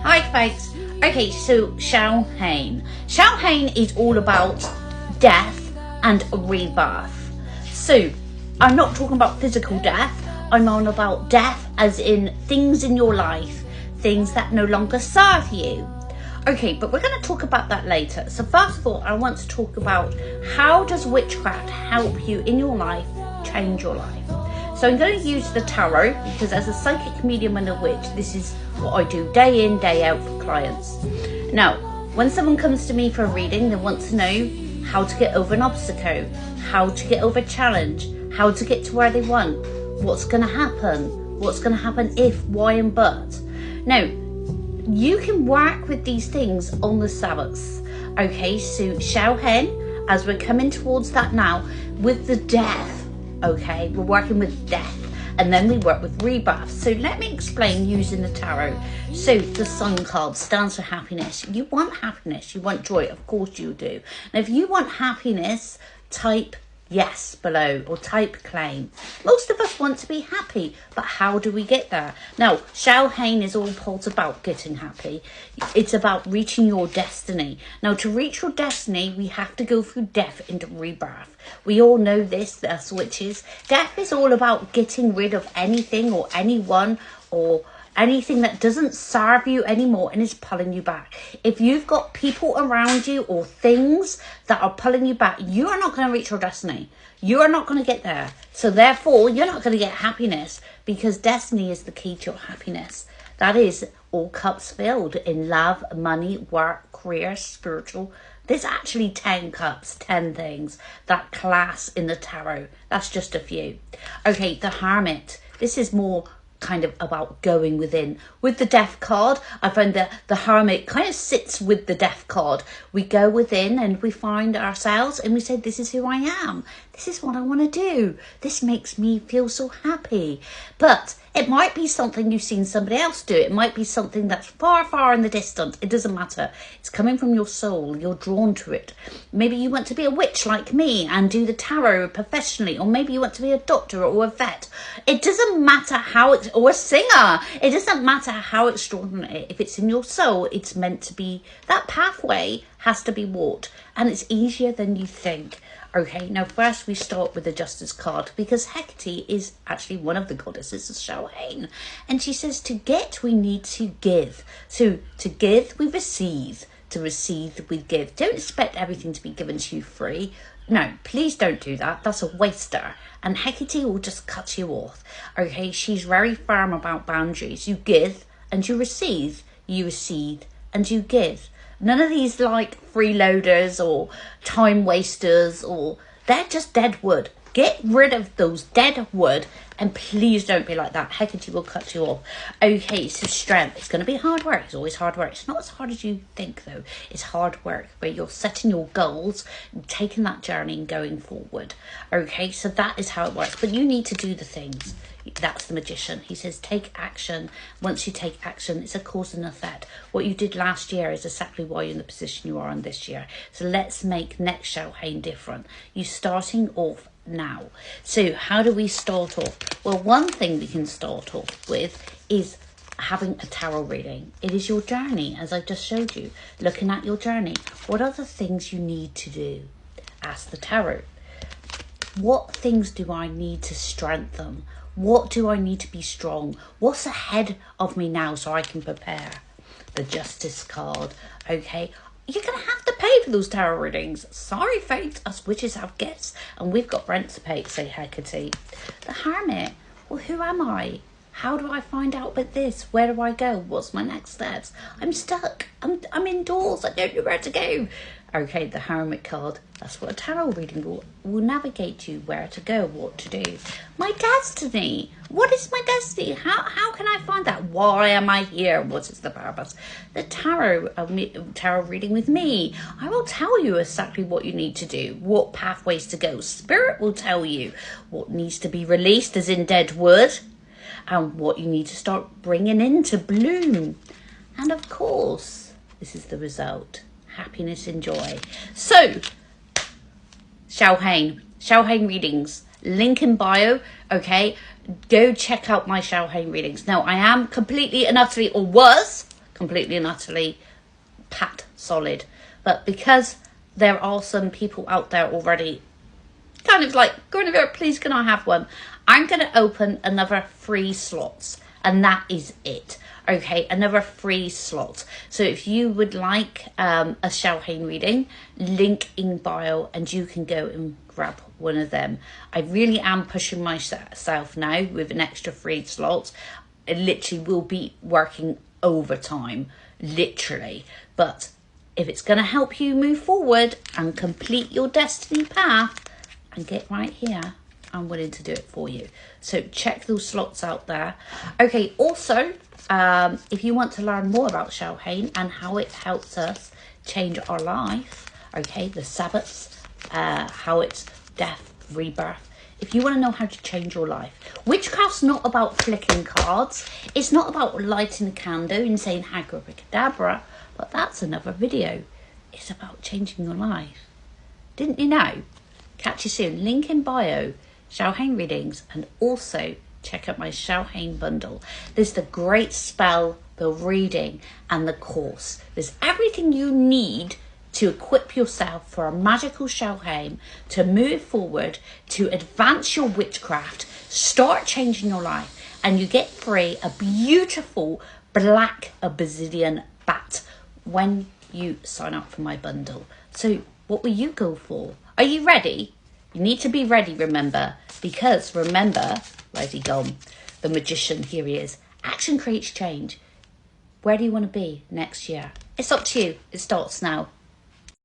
Hi folks. Okay, so Samhain. Samhain is all about death and rebirth. So I'm not talking about physical death. I'm on about death as in things in your life, things that no longer serve you. Okay, but we're going to talk about that later. So first of all, I want to talk about how does witchcraft help you in your life, change your life. So I'm going to use the tarot because as a psychic medium and a witch, this is what I do day in, day out for clients. Now, when someone comes to me for a reading, they want to know how to get over an obstacle, how to get over a challenge, how to get to where they want, what's going to happen if, why and but. Now, you can work with these things on the Sabbaths. Okay, so Samhain, as we're coming towards that now, with the death. Okay, we're working with death and then we work with rebirth. So let me explain using the tarot. So the Sun card stands for happiness. You want happiness, you want joy, of course you do. And if you want happiness, type yes below or type claim. Most of us want to be happy, but how do we get there? Now, Samhain is all about getting happy. It's about reaching your destiny. Now, to reach your destiny, we have to go through death into rebirth. We all know this, us witches. Death is all about getting rid of anything or anyone or anything that doesn't serve you anymore and is pulling you back. If you've got people around you or things that are pulling you back, you are not going to reach your destiny. You are not going to get there. So therefore, you're not going to get happiness because destiny is the key to your happiness. That is all cups filled in love, money, work, career, spiritual. There's actually 10 cups, 10 things that class in the tarot. That's just a few. Okay, the Hermit. This is more kind of about going within. With the Death card, I find that the Hermit kind of sits with the Death card. We go within and we find ourselves and we say, this is who I am. This is what I want to do. This makes me feel so happy. But it might be something you've seen somebody else do. It might be something that's far, far in the distance. It doesn't matter. It's coming from your soul. You're drawn to it. Maybe you want to be a witch like me and do the tarot professionally. Or maybe you want to be a doctor or a vet. It doesn't matter how it's, or a singer. It doesn't matter how extraordinary. If it's in your soul, it's meant to be, that pathway has to be walked. And it's easier than you think. Okay, now first we start with the Justice card because Hecate is actually one of the goddesses of Samhain. And she says to get, we need to give. So to give, we receive. To receive, we give. Don't expect everything to be given to you free. No, please don't do that. That's a waster. And Hecate will just cut you off. Okay, she's very firm about boundaries. You give and you receive. You receive and you give. None of these like freeloaders or time wasters or they're just dead wood. Get rid of those dead wood and please don't be like that. Hecate will cut you off. Okay, so strength. It's going to be hard work. It's always hard work. It's not as hard as you think though. It's hard work where you're setting your goals and taking that journey and going forward. Okay, so that is how it works. But you need to do the things. That's the Magician. He says take action. Once you take action, it's a cause and effect. What you did last year is exactly why you're in the position you are in this year. So let's make next Samhain different. You're starting off now. So how do we start off? Well, one thing we can start off with is having a tarot reading. It is your journey, as I just showed you. Looking at your journey. What are the things you need to do? Ask the tarot. What things do I need to strengthen? What do I need to be strong? What's ahead of me now so I can prepare? The Justice card. Okay, you're going to have to pay for those tarot readings. Sorry, folks, us witches have gifts and we've got rent to pay, say Hecate. The Hermit. Well, who am I? How do I find out about this? Where do I go? What's my next steps? I'm stuck. I'm indoors. I don't know where to go. Okay, the Hermit card. That's what a tarot reading will navigate you where to go, what to do. My destiny. What is my destiny? How can I find that? Why am I here? What is the purpose? The tarot reading with me. I will tell you exactly what you need to do, what pathways to go. Spirit will tell you what needs to be released as in dead wood and what you need to start bringing into bloom. And of course, this is the result. Happiness and joy. So, Samhain readings, link in bio. Okay, go check out my Samhain readings. Now, I am completely and utterly, or was completely and utterly pat solid. But because there are some people out there already kind of like, Guinevere, please can I have one? I'm going to open another 3 slots, and that is it. Okay, another 3 slots. So if you would like a Samhain reading, link in bio, and you can go and grab one of them. I really am pushing myself now with an extra 3 slots. I literally will be working overtime, literally. But if it's going to help you move forward and complete your destiny path and get right here, I'm willing to do it for you. So check those slots out there. Okay, also, if you want to learn more about Samhain and how it helps us change our life, okay, the Sabbaths, how it's death, rebirth. If you want to know how to change your life, witchcraft's not about flicking cards. It's not about lighting a candle and saying abracadabra, but that's another video. It's about changing your life. Didn't you know? Catch you soon. Link in bio, Samhain readings, and also check out my Samhain bundle. There's the great spell, the reading, and the course. There's everything you need to equip yourself for a magical Samhain, to move forward, to advance your witchcraft, start changing your life, and you get free a beautiful black obsidian bat when you sign up for my bundle. So what will you go for? Are you ready? You need to be ready, remember, because remember, where's he gone? The magician, here he is. Action creates change. Where do you want to be next year? It's up to you. It starts now.